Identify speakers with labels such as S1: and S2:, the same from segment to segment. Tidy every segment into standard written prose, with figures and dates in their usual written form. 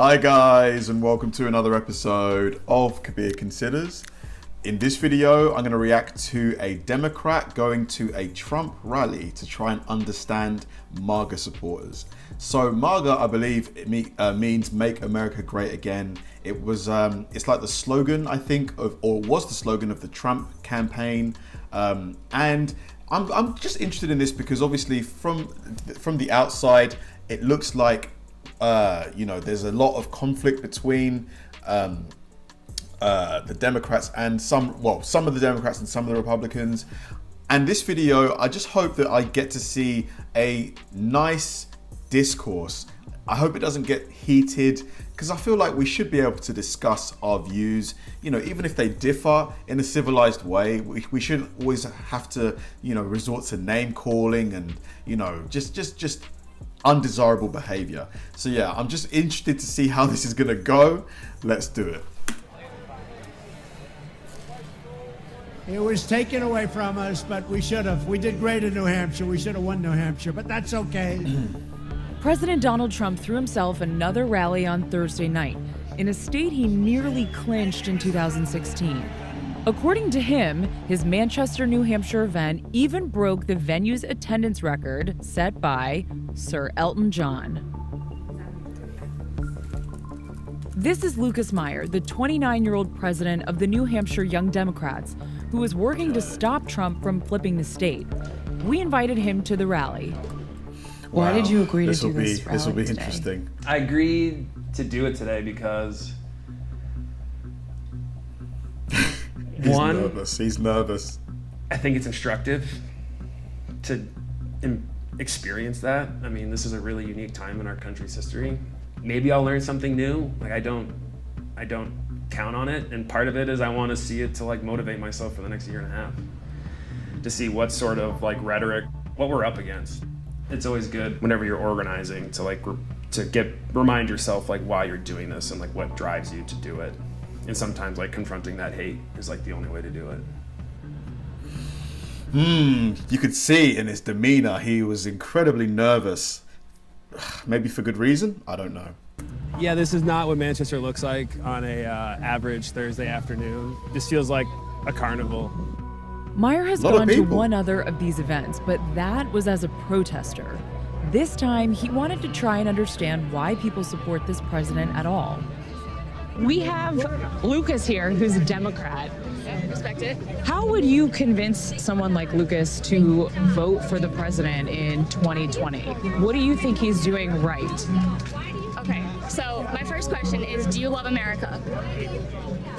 S1: Hi guys, and welcome to another episode of Kabir Considers. In this video, I'm going to react to a Democrat going to a Trump rally to try and understand MAGA supporters. So MAGA, I believe, means Make America Great Again. It was, it's like the slogan, I think, or was the slogan of the Trump campaign. And I'm just interested in this because obviously from the outside, it looks like there's a lot of conflict between the Democrats and some of the Democrats and some of the Republicans. And this video, I just hope that I get to see a nice discourse. I hope it doesn't get heated, because I feel like we should be able to discuss our views, even if they differ in a civilized way. We shouldn't always have to, resort to name calling and, just undesirable behavior. So yeah, I'm just interested to see how this is gonna go. Let's do it.
S2: It was taken away from us, but we should have. We did great in New Hampshire. We should have won New Hampshire, but that's okay.
S3: President Donald Trump threw himself another rally on Thursday night in a state he nearly clinched in 2016. According to him, his Manchester, New Hampshire event even broke the venue's attendance record set by Sir Elton John. This is Lucas Meyer, the 29-year-old president of the New Hampshire Young Democrats, who is working to stop Trump from flipping the state. We invited him to the rally.
S4: Why did you agree to do this rally
S1: This will be
S4: today?
S1: interesting.
S5: I agreed to do it today because
S1: He's nervous.
S5: I think it's instructive to experience that. I mean, this is a really unique time in our country's history. Maybe I'll learn something new. Like I don't count on it, and part of it is I want to see it to motivate myself for the next year and a half, to see what sort of rhetoric, what we're up against. It's always good whenever you're organizing to remind yourself why you're doing this and what drives you to do it. And sometimes confronting that hate is the only way to do it.
S1: You could see in his demeanor he was incredibly nervous. Maybe for good reason, I don't know.
S6: Yeah, this is not what Manchester looks like on a average Thursday afternoon. This feels like a carnival.
S3: Meyer has gone to one other of these events, but that was as a protester. This time, he wanted to try and understand why people support this president at all.
S4: We have Lucas here, who's a Democrat.
S7: Respect it.
S4: How would you convince someone like Lucas to vote for the president in 2020? What do you think he's doing right?
S7: Okay, so my first question is, do you love America?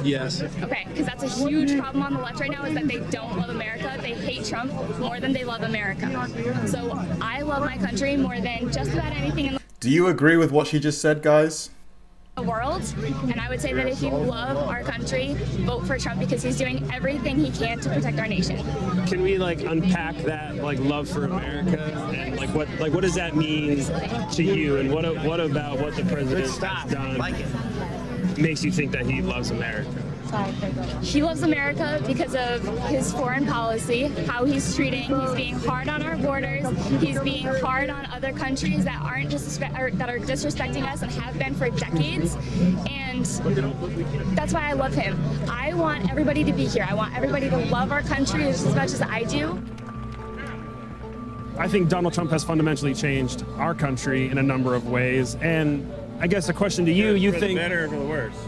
S6: Yes.
S7: Okay, because that's a huge problem on the left right now, is that they don't love America. They hate Trump more than they love America. So I love my country more than just about anything in
S1: Do you agree with what she just said, guys?
S7: the world. And I would say that if you love our country, vote for Trump, because he's doing everything he can to protect our nation.
S6: Can we unpack that love for America and what does that mean to you, and what about what the president has done makes you think that he loves America?
S7: He loves America because of his foreign policy, how he's being hard on our borders, he's being hard on other countries that are disrespecting us and have been for decades, and that's why I love him. I want everybody to be here. I want everybody to love our country as much as I do.
S6: I think Donald Trump has fundamentally changed our country in a number of ways, and I guess a question to you, you think...
S8: For the better or for the worse?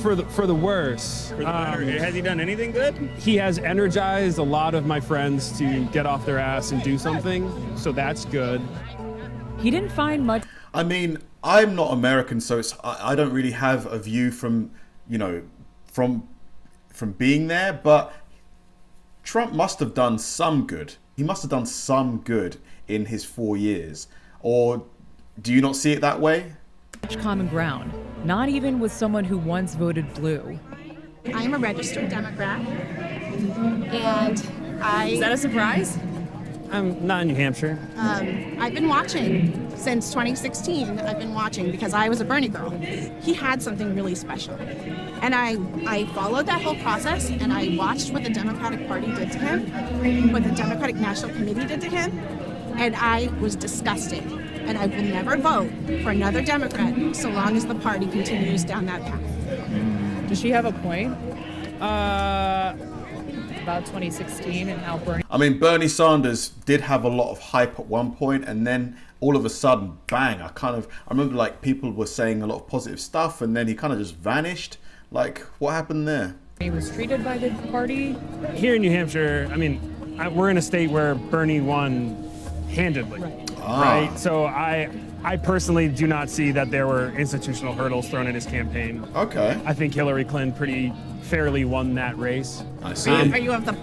S6: For the worse.
S8: For the better. Has he done anything good?
S6: He has energized a lot of my friends to get off their ass and do something, so that's good.
S3: He didn't find much.
S1: I mean, I'm not American, so I don't really have a view from being there, but Trump must have done some good. He must have done some good in his 4 years. Or do you not see it that way?
S3: Common ground, not even with someone who once voted blue.
S9: I'm a registered Democrat, and
S4: Is that a surprise?
S6: I'm not in New Hampshire.
S9: I've been watching since 2016. I've been watching because I was a Bernie girl. He had something really special, and I followed that whole process, and I watched what the Democratic Party did to him, what the Democratic National Committee did to him, and I was disgusted. and I will never vote for another Democrat so long as the party continues down that path.
S3: Does she have a point? About 2016 and how Bernie...
S1: I mean, Bernie Sanders did have a lot of hype at one point, and then all of a sudden, bang, I remember like people were saying a lot of positive stuff, and then he kind of just vanished. Like, what happened there?
S3: He was treated by the party.
S6: Here in New Hampshire, I mean, we're in a state where Bernie won handedly, right? So I personally do not see that there were institutional hurdles thrown at his campaign.
S1: Okay.
S6: I think Hillary Clinton pretty fairly won that race.
S1: I see.
S9: Are you of the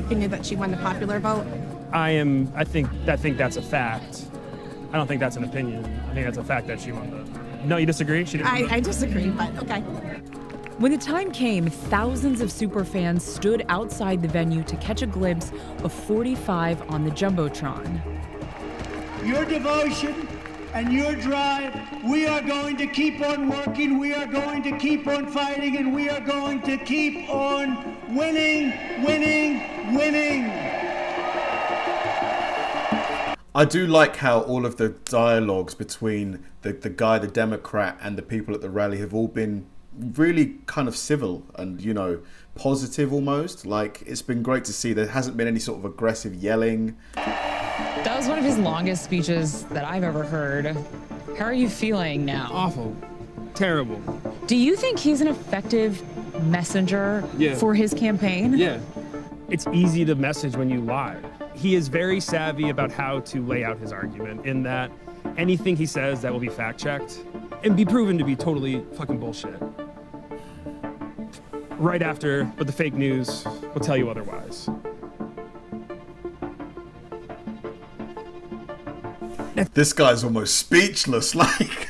S9: opinion that she won the popular vote?
S6: I think that's a fact. I don't think that's an opinion. I think that's a fact that she won the... No, you disagree? She didn't.
S9: I disagree, but okay.
S3: When the time came, thousands of superfans stood outside the venue to catch a glimpse of 45 on the Jumbotron.
S2: Your devotion and your drive, we are going to keep on working, we are going to keep on fighting, and we are going to keep on winning, winning, winning.
S1: I do like how all of the dialogues between the guy, the Democrat, and the people at the rally have all been really kind of civil and, you know, positive almost. Like, it's been great to see there hasn't been any sort of aggressive yelling.
S4: That was one of his longest speeches that I've ever heard. How are you feeling now?
S6: Awful. Terrible.
S4: Do you think he's an effective messenger for his campaign?
S6: Yeah. It's easy to message when you lie. He is very savvy about how to lay out his argument, in that anything he says that will be fact-checked and be proven to be totally fucking bullshit. Right after, but the fake news will tell you otherwise.
S1: This guy's almost speechless, like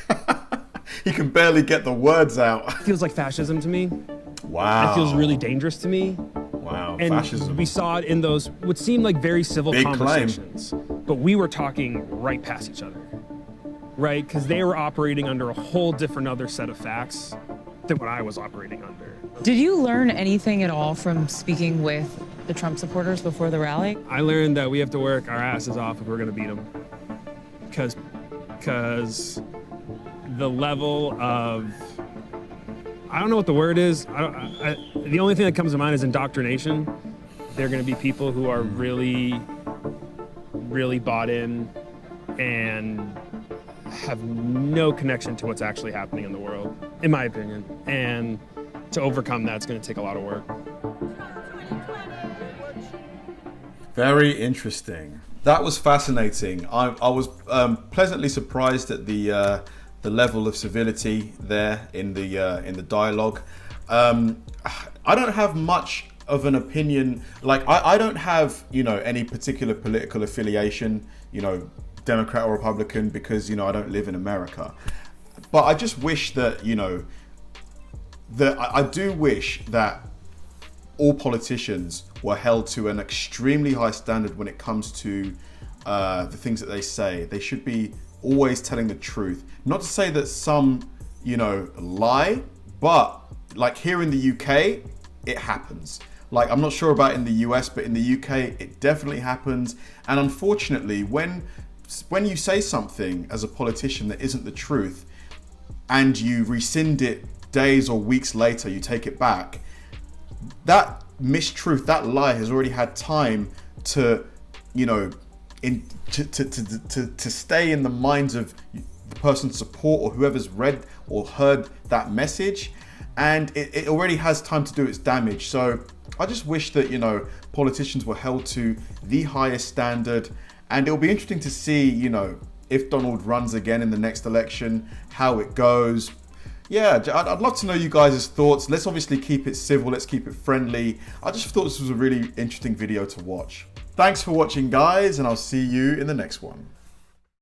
S1: he can barely get the words out.
S6: It feels like fascism to me.
S1: Wow.
S6: It feels really dangerous to me.
S1: Wow,
S6: And
S1: fascism.
S6: we saw it in those what seemed like very civil
S1: Big
S6: conversations, but we were talking right past each other, right? Because they were operating under a whole different other set of facts than what I was operating under.
S4: Did you learn anything at all from speaking with the Trump supporters before the rally?
S6: I learned that we have to work our asses off if we're going to beat them, because the level of, I don't know what the word is. The only thing that comes to mind is indoctrination. They're going to be people who are really, really bought in and have no connection to what's actually happening in the world, in my opinion. And to overcome that, it's going to take a lot of work.
S1: Very interesting. That was fascinating. I was pleasantly surprised at the level of civility there in the dialogue. I don't have much of an opinion. Like, I don't have, you know, any particular political affiliation, you know, Democrat or Republican, because, you know, I don't live in America. But I just wish that, you know, I do wish that all politicians were held to an extremely high standard when it comes to the things that they say. They should be always telling the truth. Not to say that some, you know, lie, but like here in the UK, it happens. Like, I'm not sure about in the US, but in the UK, it definitely happens. And unfortunately, when you say something as a politician that isn't the truth, and you rescind it days or weeks later, you take it back, that mistruth, that lie has already had time to, you know, to stay in the minds of the person's support or whoever's read or heard that message, and it already has time to do its damage. So I just wish that, you know, politicians were held to the highest standard, and it'll be interesting to see, you know, if Donald runs again in the next election, how it goes. Yeah, I'd love to know you guys' thoughts. Let's obviously keep it civil, let's keep it friendly. I just thought this was a really interesting video to watch. Thanks for watching, guys, and I'll see you in the next one.